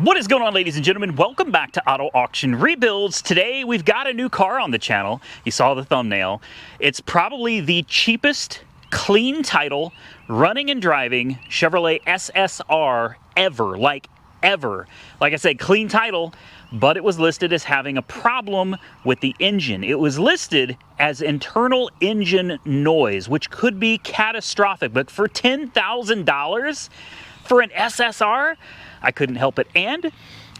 What is going on, ladies and gentlemen? Welcome back to Auto Auction Rebuilds. Today we've got a new car on the channel. You saw the thumbnail. It's probably the cheapest, clean title, running and driving Chevrolet SSR ever. Ever. Like I said, clean title, but it was listed as having a problem with the engine. It was listed as internal engine noise, which could be catastrophic, but for $10,000 for an SSR, I couldn't help it. And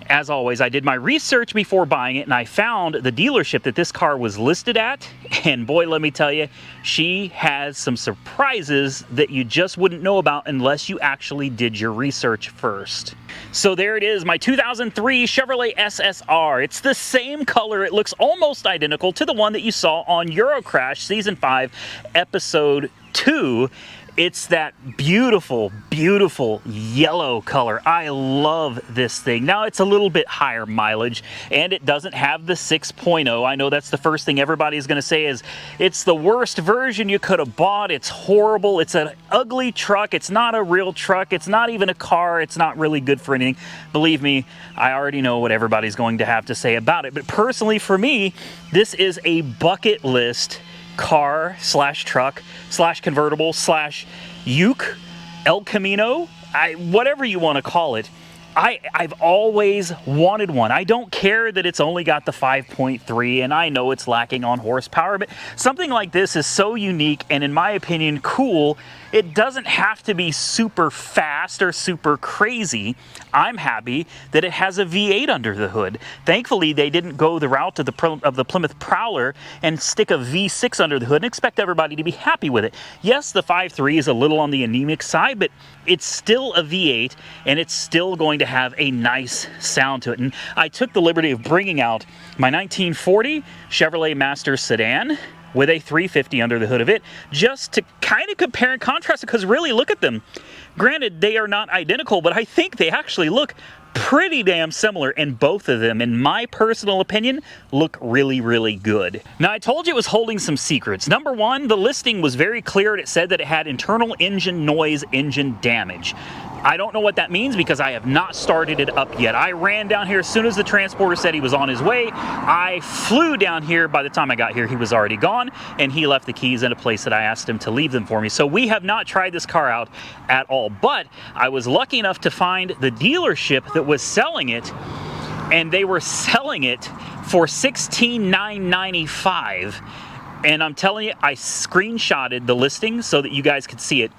as always, I did my research before buying it, and I found the dealership that this car was listed at. And boy, let me tell you, she has some surprises that you just wouldn't know about unless you actually did your research first. So there it is, my 2003 Chevrolet SSR. It's the same color. It looks almost identical to the one that you saw on Eurocrash Season 5, Episode 2. It's that beautiful, beautiful yellow color. I love this thing. Now, it's a little bit higher mileage, and it doesn't have the 6.0. I know that's the first thing everybody's going to say is, it's the worst version you could have bought. It's horrible. It's an ugly truck. It's not a real truck. It's not even a car. It's not really good for anything. Believe me, I already know what everybody's going to have to say about it. But personally, for me, this is a bucket list car slash truck slash convertible slash uke, El Camino, whatever you want to call it. I've always wanted one. I don't care that it's only got the 5.3, and I know it's lacking on horsepower, but something like this is so unique and, in my opinion, cool. It doesn't have to be super fast or super crazy. I'm happy that it has a V8 under the hood. Thankfully, they didn't go the route of the Plymouth Prowler and stick a V6 under the hood and expect everybody to be happy with it. Yes, the 5.3 is a little on the anemic side, but it's still a V8, and it's still going to have a nice sound to it. And I took the liberty of bringing out my 1940 Chevrolet Master Sedan with a 350 under the hood of it, just to kind of compare and contrast it, because really, look at them. Granted, they are not identical, but I think they actually look pretty damn similar, and both of them, in my personal opinion, look really, really good. Now, I told you it was holding some secrets. Number one, the listing was very clear, and it said that it had internal engine noise, engine damage. I don't know what that means because I have not started it up yet. I ran down here as soon as the transporter said he was on his way. I flew down here. By the time I got here, he was already gone, and he left the keys in a place that I asked him to leave them for me. So we have not tried this car out at all, but I was lucky enough to find the dealership that was selling it, and they were selling it for $16,995. And I'm telling you, I screenshotted the listing so that you guys could see it.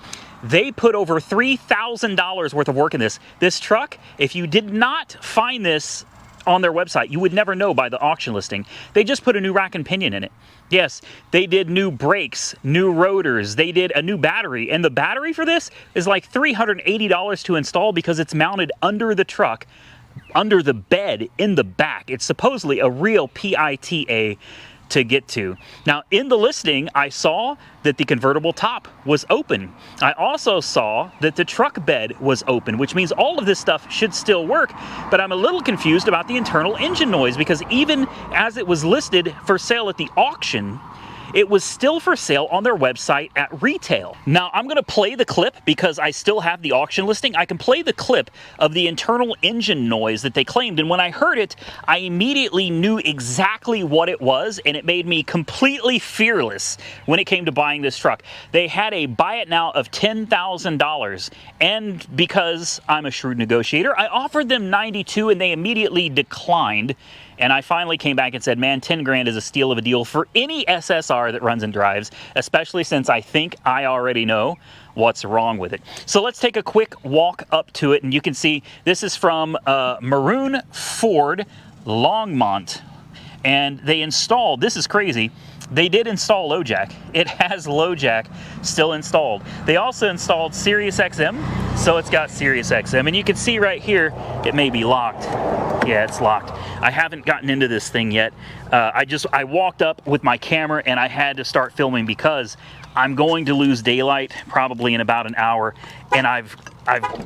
They put over $3,000 worth of work in this. This truck, if you did not find this on their website, you would never know by the auction listing. They just put a new rack and pinion in it. Yes, they did new brakes, new rotors, they did a new battery, and the battery for this is like $380 to install because it's mounted under the truck, under the bed in the back. It's supposedly a real PITA to get to. Now, in the listing, I saw that the convertible top was open. I also saw that the truck bed was open, which means all of this stuff should still work, but I'm a little confused about the internal engine noise, because even as it was listed for sale at the auction, it was still for sale on their website at retail. Now, I'm gonna play the clip because I still have the auction listing. I can play the clip of the internal engine noise that they claimed, and when I heard it, I immediately knew exactly what it was, and it made me completely fearless when it came to buying this truck. They had a buy it now of $10,000, and because I'm a shrewd negotiator, I offered them $92,000, and they immediately declined. And I finally came back and said, man, 10 grand is a steal of a deal for any SSR that runs and drives, especially since I think I already know what's wrong with it. So let's take a quick walk up to it, and you can see this is from Maroon Ford Longmont. And they installed, this is crazy, they did install low jack. It has low jack still installed. They also installed Sirius XM, so it's got Sirius XM. And you can see right here, it may be locked. Yeah, it's locked. I haven't gotten into this thing yet. I walked up with my camera and I had to start filming because I'm going to lose daylight probably in about an hour, and I've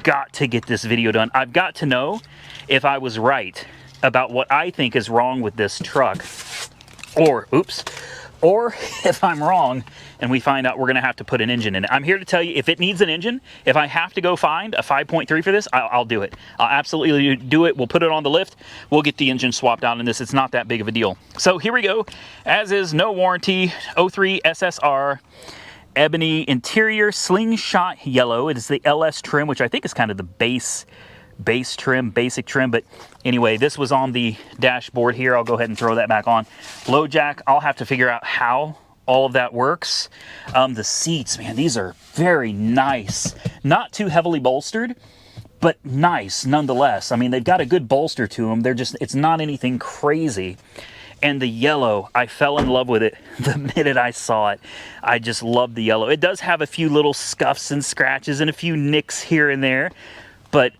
got to get this video done. I've got to know if I was right about what I think is wrong with this truck, or or if I'm wrong and we find out we're going to have to put an engine in it. I'm here to tell you, if it needs an engine, if I have to go find a 5.3 for this, I'll do it. I'll absolutely do it. We'll put it on the lift. We'll get the engine swapped out in this. It's not that big of a deal. So here we go. As is, no warranty, 03 SSR. Ebony interior, slingshot yellow. It is the LS trim, which I think is kind of the base trim, basic trim. But anyway, this was on the dashboard here. I'll go ahead and throw that back on. Low jack, I'll have to figure out how all of that works. The seats, man, these are very nice. Not too heavily bolstered, but nice nonetheless. I mean, they've got a good bolster to them. It's not anything crazy. And the yellow, I fell in love with it the minute I saw it. I just love the yellow. It does have a few little scuffs and scratches and a few nicks here and there, but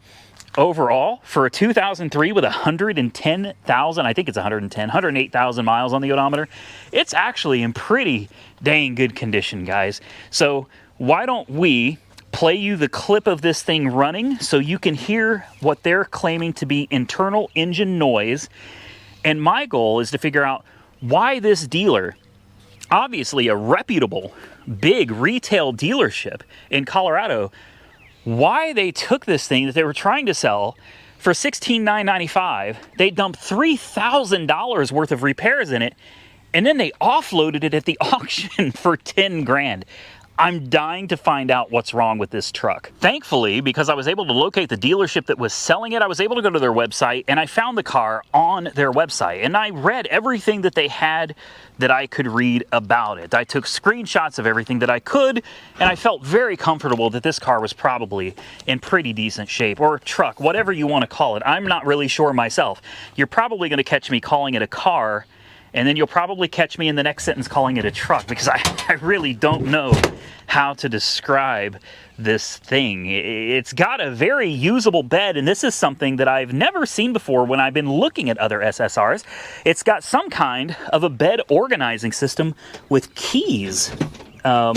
overall, for a 2003 with 110,000, I think it's 108,000 miles on the odometer, it's actually in pretty dang good condition, guys. So why don't we play you the clip of this thing running so you can hear what they're claiming to be internal engine noise. And my goal is to figure out why this dealer, obviously a reputable, big retail dealership in Colorado, why they took this thing that they were trying to sell for $16,995. They dumped $3,000 worth of repairs in it, and then they offloaded it at the auction for 10 grand. I'm dying to find out what's wrong with this truck. Thankfully, because I was able to locate the dealership that was selling it, I was able to go to their website and I found the car on their website. And I read everything that they had that I could read about it. I took screenshots of everything that I could, and I felt very comfortable that this car was probably in pretty decent shape, or truck, whatever you want to call it. I'm not really sure myself. You're probably going to catch me calling it a car, and then you'll probably catch me in the next sentence calling it a truck, because I really don't know how to describe this thing. It's got a very usable bed, and this is something that I've never seen before when I've been looking at other SSRs. It's got some kind of a bed organizing system with keys. I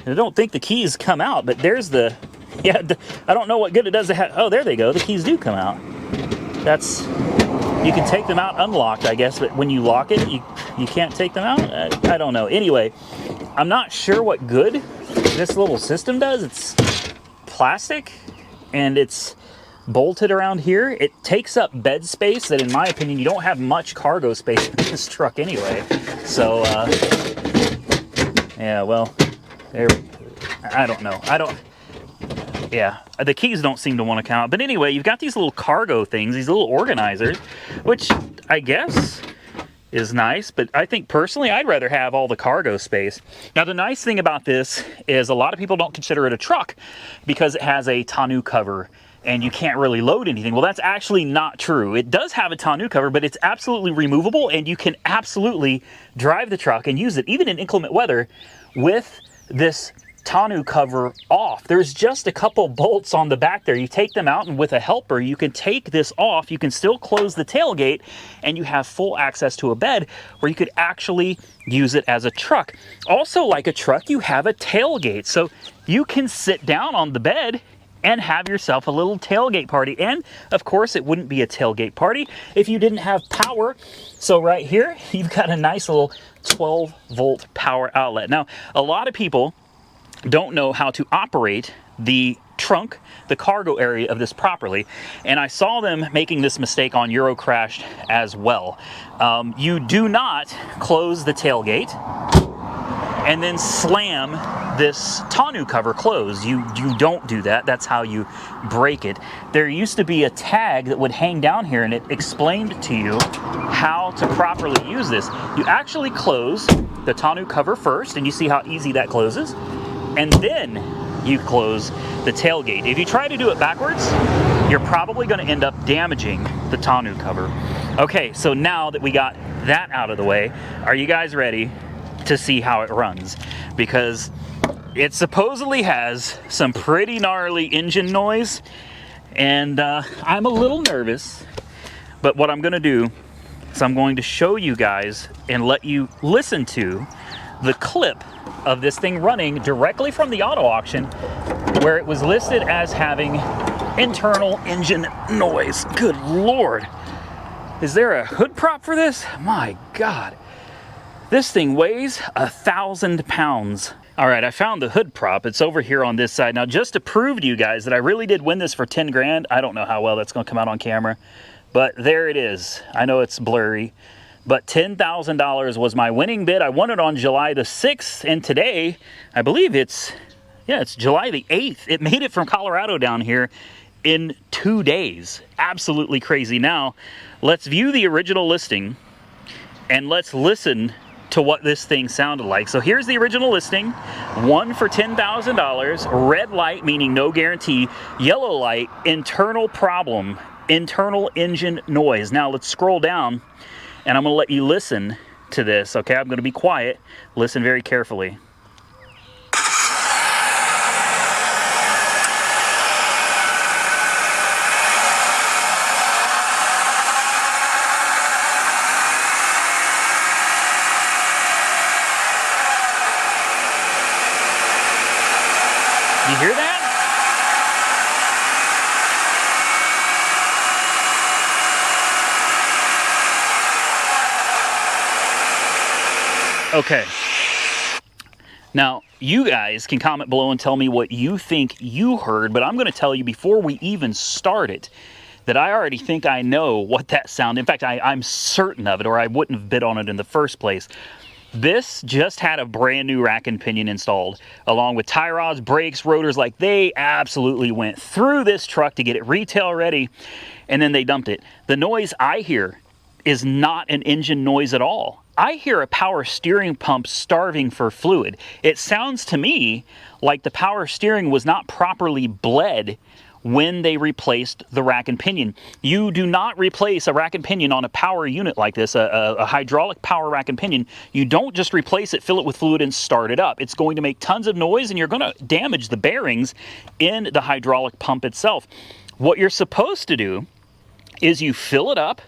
don't think the keys come out, but there's the, yeah, I don't know what good it does to have, oh, there they go, the keys do come out. That's, you can take them out unlocked, I guess, but when you lock it, you can't take them out? I don't know. Anyway, I'm not sure what good this little system does. It's plastic, and it's bolted around here. It takes up bed space that, in my opinion, you don't have much cargo space in this truck anyway. So, yeah, well, there, I don't know. Yeah, the keys don't seem to want to come out. But anyway, you've got these little cargo things, these little organizers, which I guess is nice, but I think personally I'd rather have all the cargo space. Now, the nice thing about this is a lot of people don't consider it a truck because it has a tonneau cover and you can't really load anything. Well, that's actually not true. It does have a tonneau cover, but it's absolutely removable, and you can absolutely drive the truck and use it even in inclement weather with this tonneau cover off. There's just a couple bolts on the back there. You take them out, and with a helper you can take this off. You can still close the tailgate, and you have full access to a bed where you could actually use it as a truck. Also, like a truck, you have a tailgate, so you can sit down on the bed and have yourself a little tailgate party. And of course, it wouldn't be a tailgate party if you didn't have power. So right here, you've got a nice little 12-volt power outlet. Now, a lot of people don't know how to operate the trunk, the cargo area of this properly, and I saw them making this mistake on Eurocrashed as well. You do not close the tailgate and then slam this tonneau cover closed. You don't do that. That's how you break it. There used to be a tag that would hang down here, and it explained to you how to properly use this. You actually close the tonneau cover first, and you see how easy that closes, and then you close the tailgate. If you try to do it backwards, you're probably going to end up damaging the tonneau cover. Okay, so now that we got that out of the way, are you guys ready to see how it runs? Because it supposedly has some pretty gnarly engine noise, and I'm a little nervous, but what I'm going to do is I'm going to show you guys and let you listen to the clip of this thing running directly from the auto auction, where it was listed as having internal engine noise. Good Lord. Is there a hood prop for this? My God. This thing weighs 1,000 pounds. All right, I found the hood prop. It's over here on this side. Now, just to prove to you guys that I really did win this for 10 grand, I don't know how well that's gonna come out on camera, but there it is. I know it's blurry, but $10,000 was my winning bid. I won it on July the 6th, and today, I believe it's July the 8th. It made it from Colorado down here in 2 days. Absolutely crazy. Now, let's view the original listing, and let's listen to what this thing sounded like. So here's the original listing. One for $10,000. Red light, meaning no guarantee. Yellow light, internal problem, internal engine noise. Now let's scroll down, and I'm gonna let you listen to this, okay? I'm gonna be quiet. Listen very carefully. You hear that? Okay. Now, you guys can comment below and tell me what you think you heard, but I'm going to tell you before we even start it that I already think I know what that sound. In fact, I'm certain of it, or I wouldn't have bid on it in the first place. This just had a brand new rack and pinion installed, along with tie rods, brakes, rotors. Like, they absolutely went through this truck to get it retail ready, and then they dumped it. The noise I hear is not an engine noise at all. I hear a power steering pump starving for fluid. It sounds to me like the power steering was not properly bled when they replaced the rack and pinion. You do not replace a rack and pinion on a power unit like this, a hydraulic power rack and pinion. You don't just replace it, fill it with fluid, and start it up. It's going to make tons of noise, and you're going to damage the bearings in the hydraulic pump itself. What you're supposed to do is you fill it up,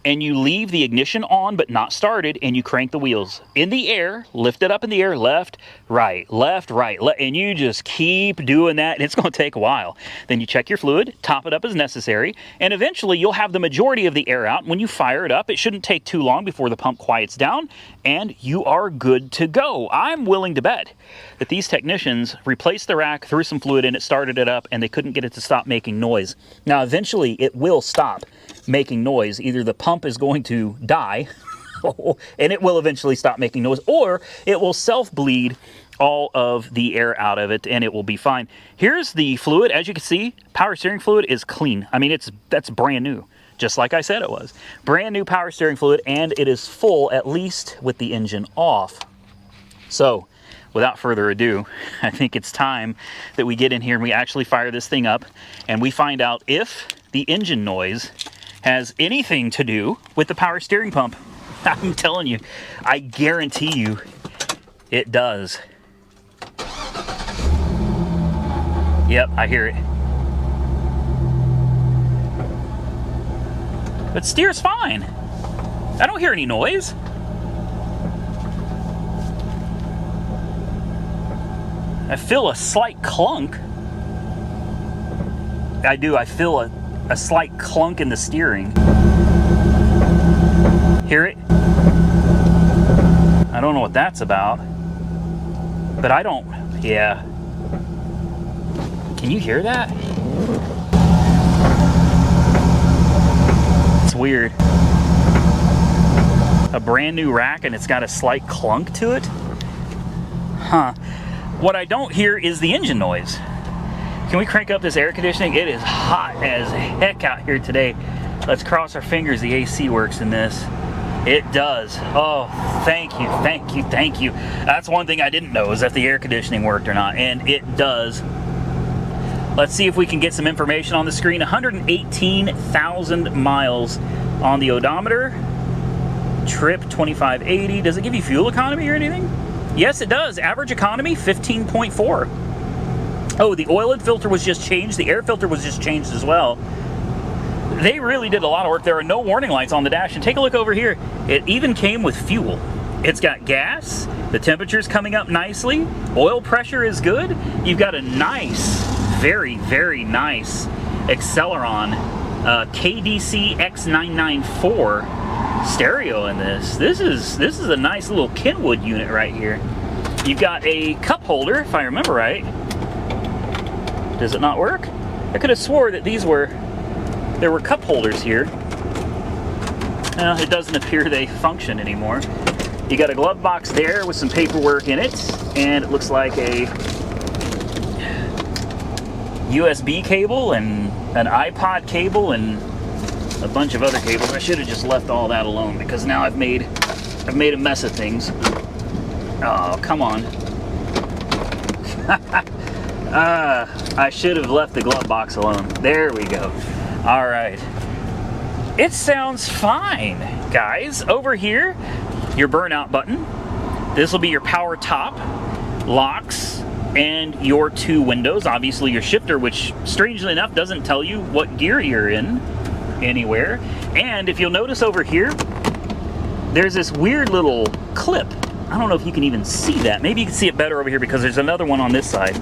and you leave the ignition on but not started, and you crank the wheels in the air, lift it up in the air, left, right, and you just keep doing that, and it's going to take a while. Then you check your fluid, top it up as necessary, and eventually you'll have the majority of the air out. When you fire it up, it shouldn't take too long before the pump quiets down, and you are good to go. I'm willing to bet that these technicians replaced the rack, threw some fluid in it, started it up, and they couldn't get it to stop making noise. Now, eventually it will stop making noise. Either the pump is going to die and it will eventually stop making noise, or it will self-bleed all of the air out of it and it will be fine. Here's the fluid. As you can see, power steering fluid is clean. I mean, that's brand new, just like I said it was. Brand new power steering fluid, and it is full, at least with the engine off. So without further ado, I think it's time that we get in here and we actually fire this thing up, and we find out if the engine noise has anything to do with the power steering pump. I'm telling you, I guarantee you it does. Yep, I hear it. But steers fine. I don't hear any noise. I feel a slight clunk. I do, I feel a slight clunk in the steering. Hear it? I don't know what that's about, but I don't, yeah. Can you hear that? It's weird. A brand new rack and it's got a slight clunk to it? Huh. What I don't hear is the engine noise. Can we crank up this air conditioning? It is hot as heck out here today. Let's cross our fingers the AC works in this. It does. Oh, thank you, thank you, thank you. That's one thing I didn't know, is if the air conditioning worked or not, and it does. Let's see if we can get some information on the screen. 118,000 miles on the odometer. Trip 2580. Does it give you fuel economy or anything? Yes, it does. Average economy 15.4. Oh, the oil filter was just changed. The air filter was just changed as well. They really did a lot of work. There are no warning lights on the dash. And take a look over here. It even came with fuel. It's got gas. The temperature's coming up nicely. Oil pressure is good. You've got a nice, very, very nice Acceleron KDC X994 stereo in this. This is a nice little Kenwood unit right here. You've got a cup holder, if I remember right. Does it not work? I could have swore that there were cup holders here. No, it doesn't appear they function anymore. You got a glove box there with some paperwork in it, and it looks like a USB cable and an iPod cable and a bunch of other cables. I should have just left all that alone because now I've made a mess of things. Oh, come on. I should have left the glove box alone. There we go. All right. It sounds fine, guys. Over here, your burnout button. This will be your power top, locks, and your 2 windows. Obviously your shifter, which strangely enough doesn't tell you what gear you're in anywhere. And if you'll notice over here, there's this weird little clip. I don't know if you can even see that. Maybe you can see it better over here because there's another one on this side.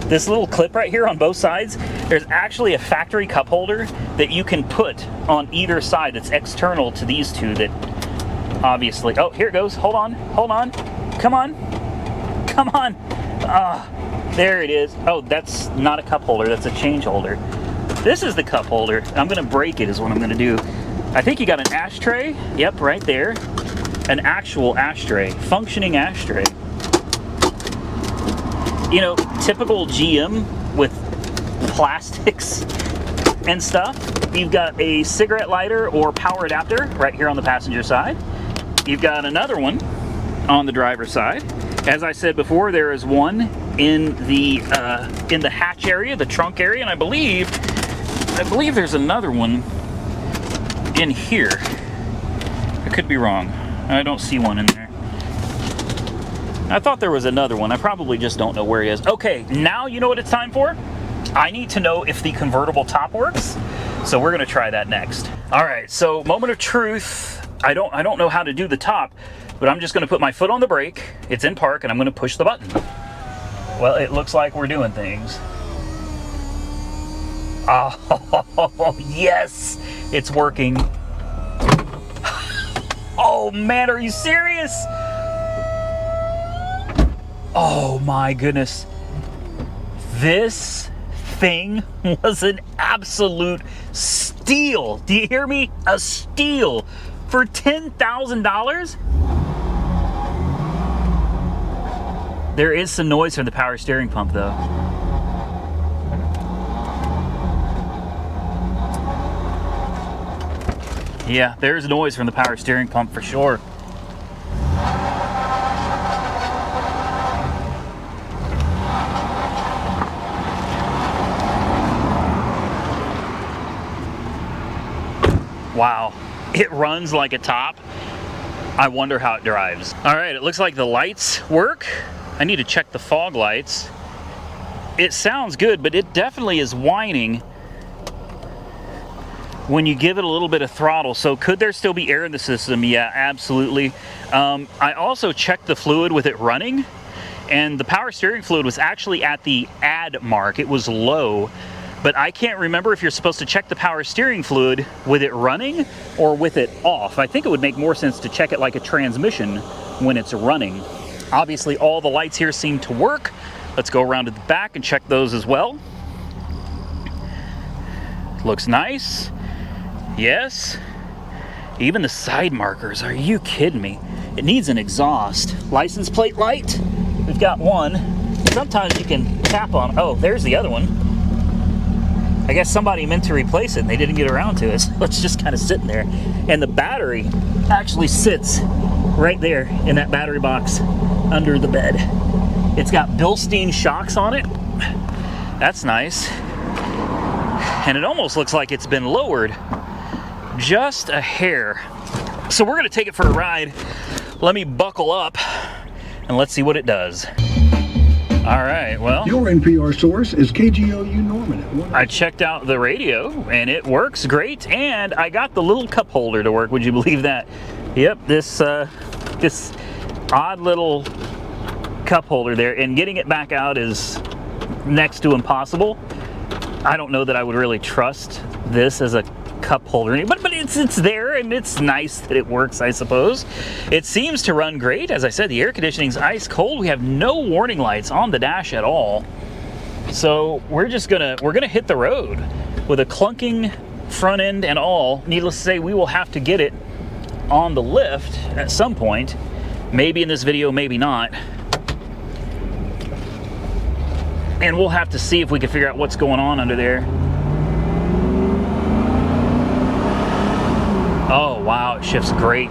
This little clip right here on both sides, there's actually a factory cup holder that you can put on either side that's external to these two that obviously, oh, here it goes. Hold on, come on. There it is. Oh, that's not a cup holder, that's a change holder. This is the cup holder. I'm gonna break it is what I'm gonna do. I think you got an ashtray. Yep, right there. An actual ashtray, functioning ashtray. You know, typical GM with plastics and stuff. You've got a cigarette lighter or power adapter right here on the passenger side. You've got another one on the driver's side. As I said before, there is one in the hatch area, the trunk area, and I believe there's another one in here. I could be wrong. I don't see one in there. I thought there was another one. I probably just don't know where he is. Okay, now you know what it's time for? I need to know if the convertible top works. So we're gonna try that next. All right, so moment of truth. I don't know how to do the top, but I'm just gonna put my foot on the brake. It's in park and I'm gonna push the button. Well, it looks like we're doing things. Oh, yes, it's working. Oh man, are you serious? Oh my goodness. This thing was an absolute steal. Do you hear me? A steal for $10,000? There is some noise from the power steering pump though. Yeah, there's noise from the power steering pump for sure. Wow, it runs like a top. I wonder how it drives. All right, it looks like the lights work. I need to check the fog lights. It sounds good, but it definitely is whining when you give it a little bit of throttle. So could there still be air in the system? Yeah, absolutely. I also checked the fluid with it running, and the power steering fluid was actually at the add mark. It was low, but I can't remember if you're supposed to check the power steering fluid with it running or with it off. I think it would make more sense to check it like a transmission when it's running. Obviously, all the lights here seem to work. Let's go around to the back and check those as well. Looks nice. Yes. Even the side markers, are you kidding me? It needs an exhaust. License plate light, we've got one. Sometimes you can tap on, oh, there's the other one. I guess somebody meant to replace it and they didn't get around to it, so it's just kind of sitting there. And the battery actually sits right there in that battery box under the bed. It's got Bilstein shocks on it. That's nice. And it almost looks like it's been lowered just a hair. So we're gonna take it for a ride. Let me buckle up and let's see what it does. All right, well. Your NPR source is KGOU Norman. I checked out the radio and it works great, and I got the little cup holder to work. Would you believe that? Yep, this odd little cup holder there, and getting it back out is next to impossible. I don't know that I would really trust this as a cup holder, but it's there, and it's nice that it works, I suppose. It seems to run great. As I said, the air conditioning's ice cold. We have no warning lights on the dash at all. So we're gonna hit the road with a clunking front end and all. Needless to say, we will have to get it on the lift at some point. Maybe in this video, maybe not. And we'll have to see if we can figure out what's going on under there. Oh, wow, it shifts great.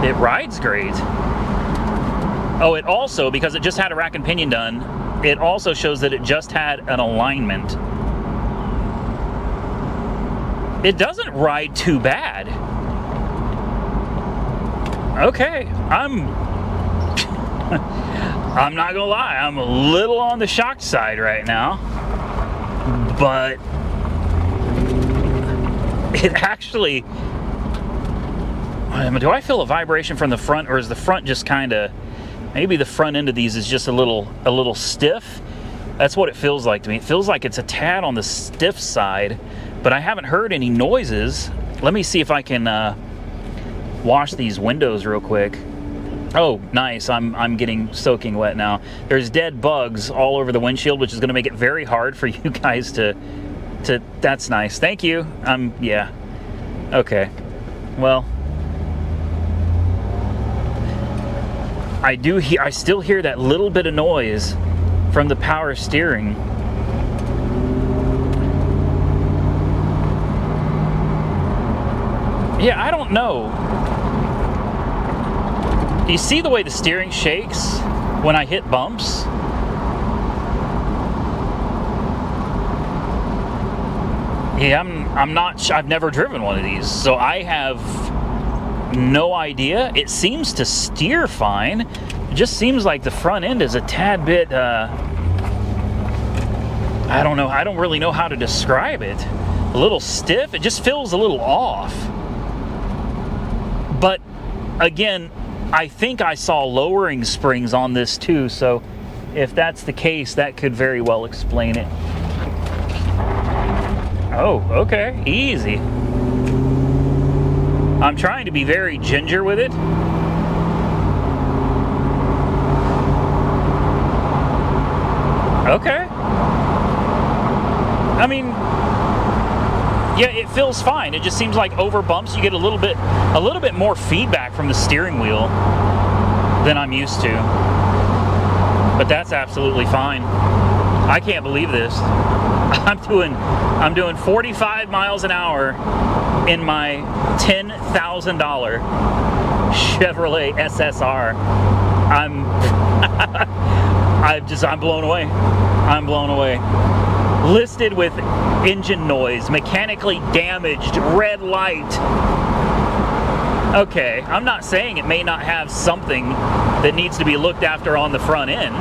It rides great. Oh, it also, because it just had a rack and pinion done, it also shows that it just had an alignment. It doesn't ride too bad. Okay, I'm not gonna lie, I'm a little on the shocked side right now, but it actually, do I feel a vibration from the front, or is the front just kind of, maybe the front end of these is just a little stiff? That's what it feels like to me. It feels like it's a tad on the stiff side, but I haven't heard any noises. Let me see if I can wash these windows real quick. Oh, nice. I'm getting soaking wet now. There's dead bugs all over the windshield, which is going to make it very hard for you guys to that's nice. Thank you. Yeah. Okay. Well, I still hear that little bit of noise from the power steering. Yeah, I don't know. Do you see the way the steering shakes when I hit bumps? Yeah, I'm not, I've never driven one of these, so I have no idea. It seems to steer fine. It just seems like the front end is a tad bit, I don't know, I don't really know how to describe it. A little stiff, it just feels a little off. But again, I think I saw lowering springs on this too, so if that's the case, that could very well explain it. Oh, okay, easy. I'm trying to be very ginger with it. Okay. I mean, yeah, it feels fine. It just seems like over bumps you get a little bit more feedback from the steering wheel than I'm used to. But that's absolutely fine. I can't believe this. I'm doing 45 miles an hour in my $10,000 Chevrolet SSR. I'm blown away. I'm blown away. Listed with engine noise, mechanically damaged, red light. Okay, I'm not saying it may not have something that needs to be looked after on the front end,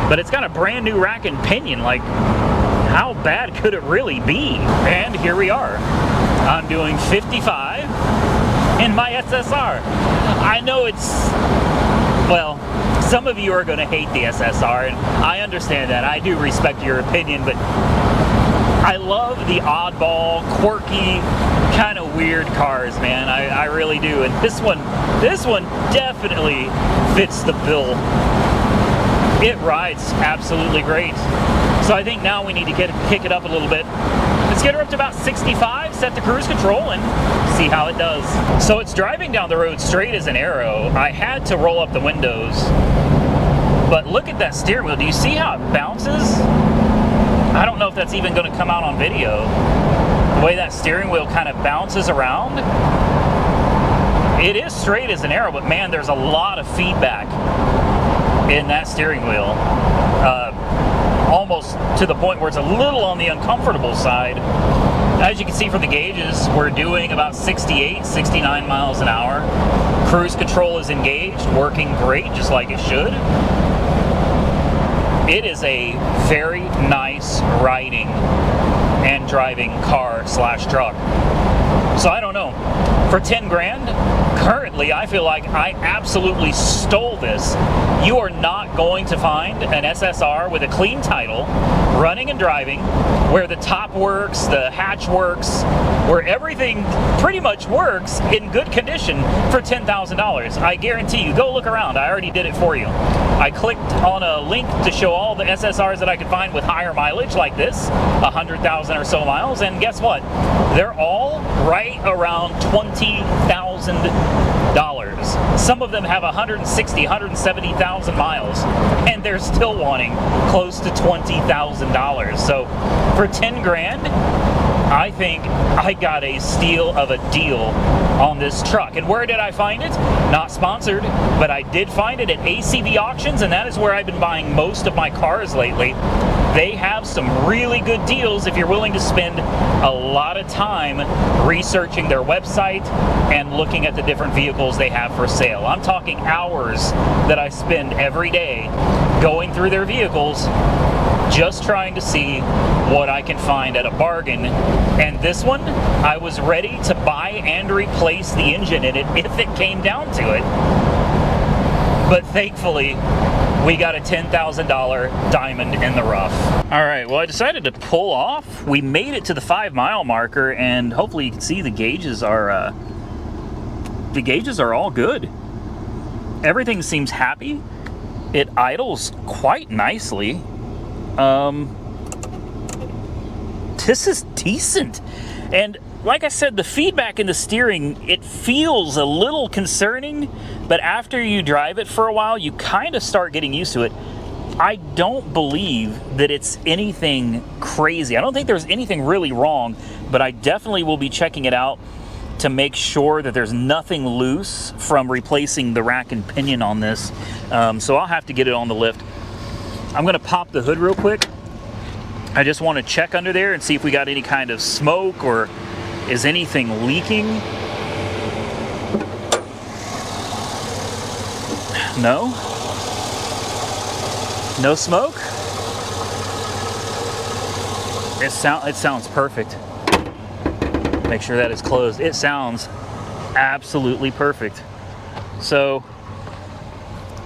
but it's got a brand new rack and pinion. Like, how bad could it really be? And here we are. I'm doing 55 in my SSR. I know it's, well, some of you are going to hate the SSR, and I understand that. I do respect your opinion, but I love the oddball, quirky, kind of weird cars, man. I really do. And this one definitely fits the bill. It rides absolutely great. So I think now we need to kick it up a little bit. Let's get her up to about 65, set the cruise control, and see how it does. So it's driving down the road straight as an arrow. I had to roll up the windows, but look at that steering wheel. Do you see how it bounces? I don't know if that's even going to come out on video. The way that steering wheel kind of bounces around. It is straight as an arrow, but man, there's a lot of feedback in that steering wheel. Almost to the point where it's a little on the uncomfortable side. As you can see from the gauges, we're doing about 68, 69 miles an hour. Cruise control is engaged, working great, just like it should. It is a very nice riding and driving car/truck. So I don't know. For 10 grand, currently, I feel like I absolutely stole this. You are not going to find an SSR with a clean title, running and driving, where the top works, the hatch works, where everything pretty much works in good condition for $10,000. I guarantee you, go look around. I already did it for you. I clicked on a link to show all the SSRs that I could find with higher mileage like this, 100,000 or so miles, and guess what? They're all right around $20,000. Some of them have 160, 170,000 miles, and they're still wanting close to $20,000. So for 10 grand, I think I got a steal of a deal on this truck. And where did I find it? Not sponsored, but I did find it at ACV Auctions, and that is where I've been buying most of my cars lately. They have some really good deals if you're willing to spend a lot of time researching their website and looking at the different vehicles they have for sale. I'm talking hours that I spend every day going through their vehicles, just trying to see what I can find at a bargain. And this one, I was ready to buy and replace the engine in it if it came down to it. But thankfully, we got a $10,000 diamond in the rough. All right, well, I decided to pull off. We made it to the 5-mile marker, and hopefully you can see the gauges are all good. Everything seems happy. It idles quite nicely. This is decent. And like I said, the feedback in the steering, it feels a little concerning, but after you drive it for a while, you kind of start getting used to it. I don't believe that it's anything crazy. I don't think there's anything really wrong, but I definitely will be checking it out to make sure that there's nothing loose from replacing the rack and pinion on this. So I'll have to get it on the lift. I'm gonna pop the hood real quick. I just want to check under there and see if we got any kind of smoke or is anything leaking. No? No smoke? It sounds perfect. Make sure that is closed. It sounds absolutely perfect. So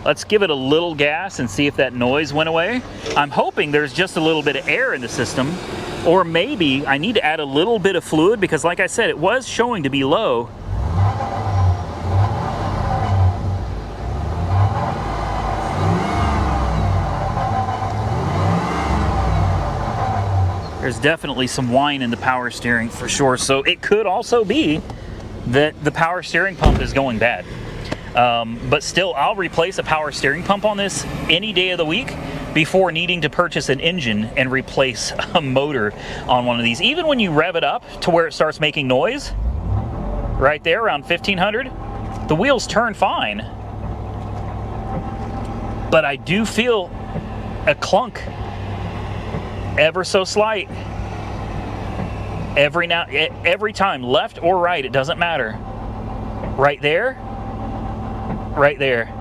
let's give it a little gas and see if that noise went away. I'm hoping there's just a little bit of air in the system, or maybe I need to add a little bit of fluid because, like I said, it was showing to be low. There's definitely some whine in the power steering for sure, so it could also be that the power steering pump is going bad. But still, I'll replace a power steering pump on this any day of the week before needing to purchase an engine and replace a motor on one of these. Even when you rev it up to where it starts making noise, right there around 1500, the wheels turn fine. But I do feel a clunk, ever so slight. Every time, left or right, it doesn't matter. Right there. Right there.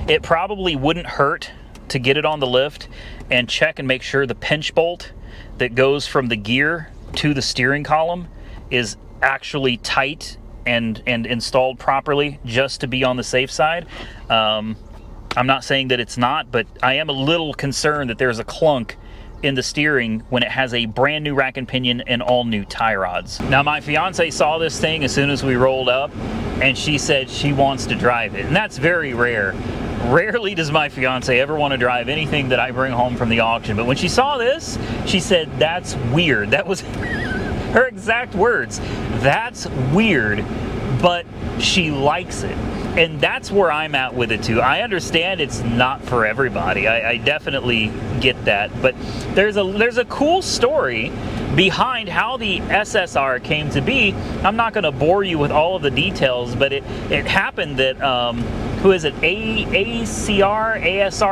It probably wouldn't hurt to get it on the lift and check and make sure the pinch bolt that goes from the gear to the steering column is actually tight and installed properly, just to be on the safe side. I'm not saying that it's not, but I am a little concerned that there's a clunk in the steering when it has a brand new rack and pinion and all new tie rods. Now, my fiance saw this thing as soon as we rolled up, and she said she wants to drive it, and that's very rare. Rarely does my fiance ever want to drive anything that I bring home from the auction, but when she saw this, she said, "That's weird." That was her exact words. "That's weird," but she likes it. And that's where I'm at with it too. I understand it's not for everybody. I definitely get that. But there's a cool story behind how the SSR came to be. I'm not going to bore you with all of the details, but it happened that who is it? ASR,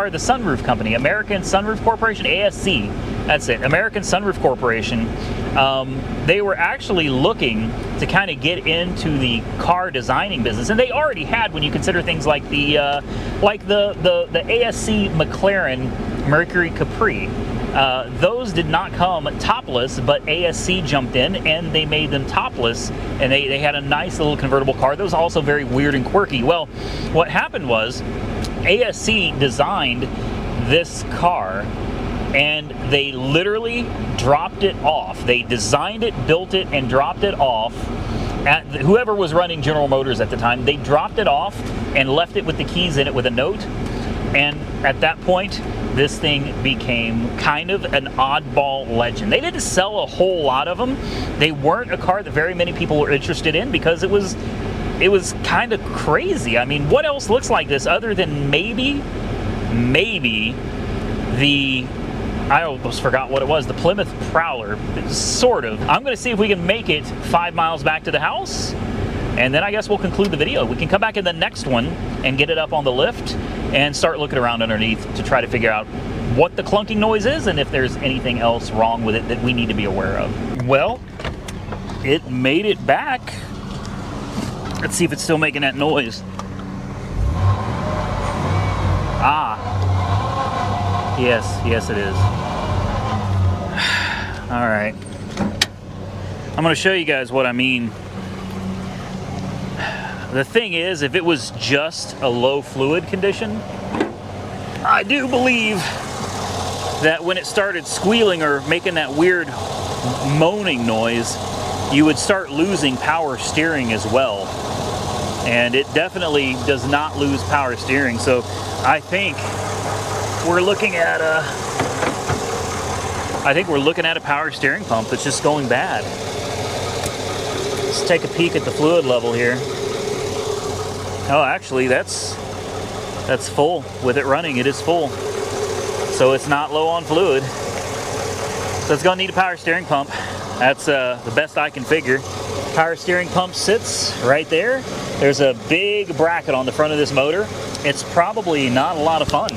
the sunroof company, American Sunroof Corporation, ASC. That's it, American Sunroof Corporation. They were actually looking to kind of get into the car designing business, and they already had, when you consider things like the ASC McLaren Mercury Capri. Those did not come topless, but ASC jumped in and they made them topless, and they had a nice little convertible car that was also very weird and quirky. Well, what happened was ASC designed this car and they literally dropped it off. They designed it, built it, and dropped it off at whoever was running General Motors at the time. They dropped it off and left it with the keys in it with a note. And at that point, this thing became kind of an oddball legend. They didn't sell a whole lot of them. They weren't a car that very many people were interested in because it was kind of crazy. I mean, what else looks like this other than maybe the, I almost forgot what it was, the Plymouth Prowler, sort of. I'm gonna see if we can make it 5 miles back to the house, and then I guess we'll conclude the video. We can come back in the next one and get it up on the lift and start looking around underneath to try to figure out what the clunking noise is and if there's anything else wrong with it that we need to be aware of. Well, it made it back. Let's see if it's still making that noise. Ah, yes it is. All right, I'm gonna show you guys what I mean. The thing is, if it was just a low fluid condition, I do believe that when it started squealing or making that weird moaning noise, you would start losing power steering as well. And it definitely does not lose power steering. So I think we're looking at a power steering pump that's just going bad. Let's take a peek at the fluid level here. Oh, actually, that's full. With it running, it is full. So it's not low on fluid. So it's gonna need a power steering pump. That's the best I can figure. Power steering pump sits right there. There's a big bracket on the front of this motor. It's probably not a lot of fun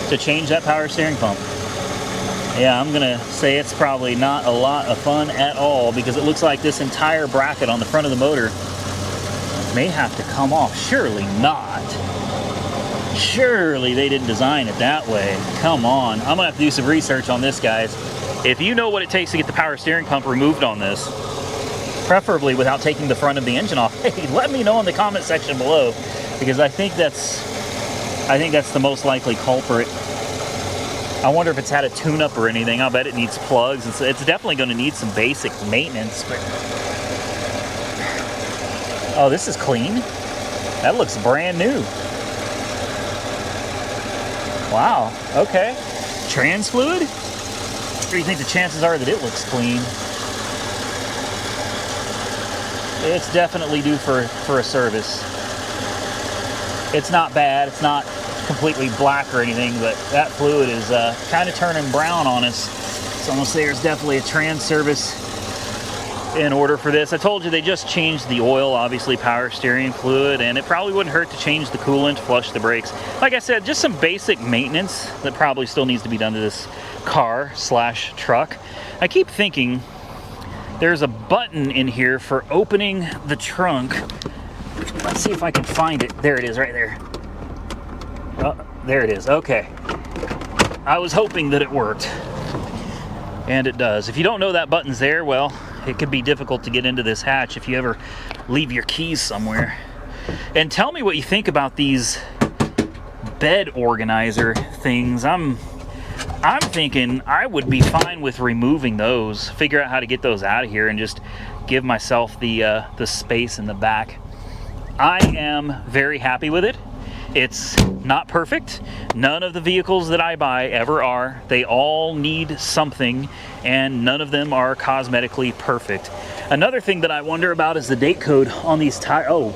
to change that power steering pump. Yeah, I'm gonna say it's probably not a lot of fun at all, because it looks like this entire bracket on the front of the motor may have to come off. Surely not. Surely they didn't design it that way. Come on. I'm gonna have to do some research on this, guys. If you know what it takes to get the power steering pump removed on this, preferably without taking the front of the engine off, hey, let me know in the comment section below, because I think that's the most likely culprit. I wonder if it's had a tune-up or anything. I'll bet it needs plugs. It's definitely going to need some basic maintenance. But oh, this is clean. That looks brand new. Wow, okay. Trans fluid? What do you think the chances are that it looks clean? It's definitely due for a service. It's not bad. It's not completely black or anything, but that fluid is kind of turning brown on us. So I'm gonna say there's definitely a trans service in order for this. I told you they just changed the oil, obviously power steering fluid, and it probably wouldn't hurt to change the coolant, flush the brakes. Like I said, just some basic maintenance that probably still needs to be done to this car slash truck. I keep thinking there's a button in here for opening the trunk. Let's see if I can find it. There it is, right there. Oh, there it is. Okay. I was hoping that it worked. And it does. If you don't know that button's there, well, it could be difficult to get into this hatch if you ever leave your keys somewhere. And tell me what you think about these bed organizer things. I'm thinking I would be fine with removing those, figure out how to get those out of here, and just give myself the space in the back. I am very happy with it. It's not perfect. None of the vehicles that I buy ever are. They all need something, and none of them are cosmetically perfect. Another thing that I wonder about is the date code on these tires. Oh,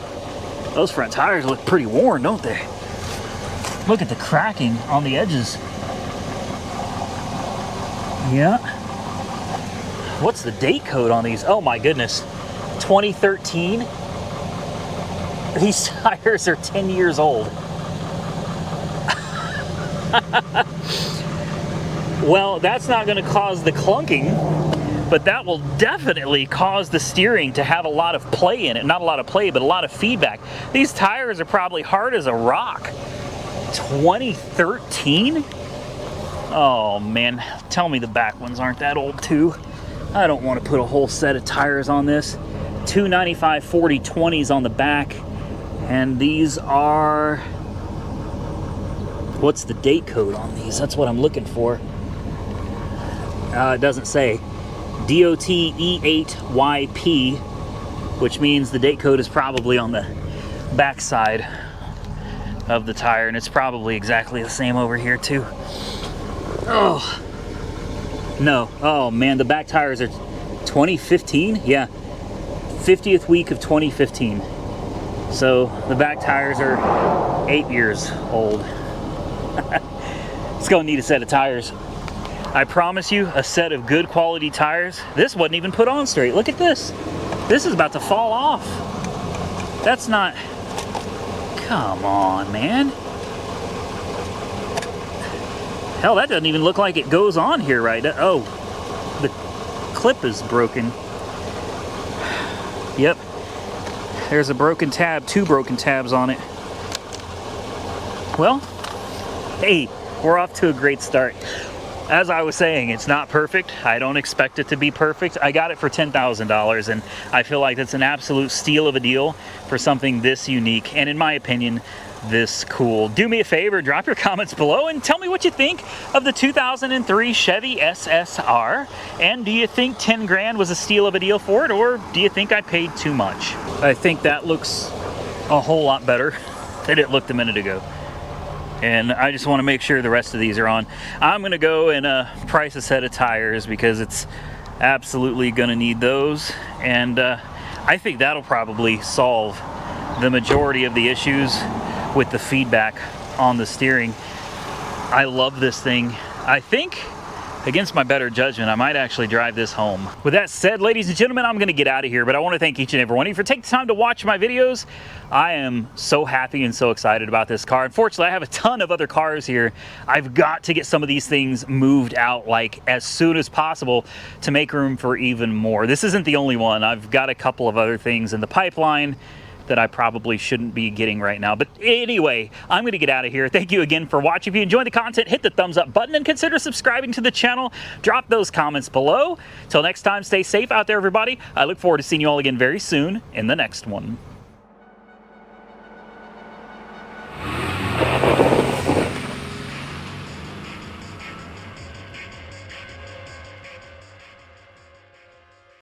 those front tires look pretty worn, don't they? Look at the cracking on the edges. Yeah. What's the date code on these? Oh my goodness. 2013. These tires are 10 years old. Well, that's not going to cause the clunking, but that will definitely cause the steering to have a lot of play in it. Not a lot of play, but a lot of feedback. These tires are probably hard as a rock. 2013? Oh man, tell me the back ones aren't that old too. I don't want to put a whole set of tires on this. 295 40/20s on the back, and these are, what's the date code on these? That's what I'm looking for. It doesn't say. DOT E8YP, which means the date code is probably on the back side of the tire, and it's probably exactly the same over here too. Oh no, oh man, the back tires are 2015. Yeah, 50th week of 2015. So the back tires are 8 years old. It's gonna need a set of tires. I promise you, a set of good quality tires. This wasn't even put on straight. Look at this. This is about to fall off. That's not, come on, man. Hell, that doesn't even look like it goes on here right. Oh, the clip is broken. Yep. There's a broken tab, 2 broken tabs on it. Well, hey, we're off to a great start. As I was saying, it's not perfect. I don't expect it to be perfect. I got it for $10,000, and I feel like that's an absolute steal of a deal for something this unique, and in my opinion, this cool. Do me a favor, drop your comments below and tell me what you think of the 2003 Chevy SSR. And do you think 10 grand was a steal of a deal for it, or do you think I paid too much? I think that looks a whole lot better than it looked a minute ago. And I just want to make sure the rest of these are on. I'm going to go and price a set of tires because it's absolutely going to need those. And I think that'll probably solve the majority of the issues with the feedback on the steering. I love this thing. I think, against my better judgment, I might actually drive this home. With that said, ladies and gentlemen, I'm gonna get out of here, but I wanna thank each and every one of you for taking the time to watch my videos. I am so happy and so excited about this car. Unfortunately, I have a ton of other cars here. I've got to get some of these things moved out like as soon as possible to make room for even more. This isn't the only one. I've got a couple of other things in the pipeline that I probably shouldn't be getting right now. But anyway, I'm going to get out of here. Thank you again for watching. If you enjoyed the content, hit the thumbs up button and consider subscribing to the channel. Drop those comments below. Till next time, stay safe out there, everybody. I look forward to seeing you all again very soon in the next one.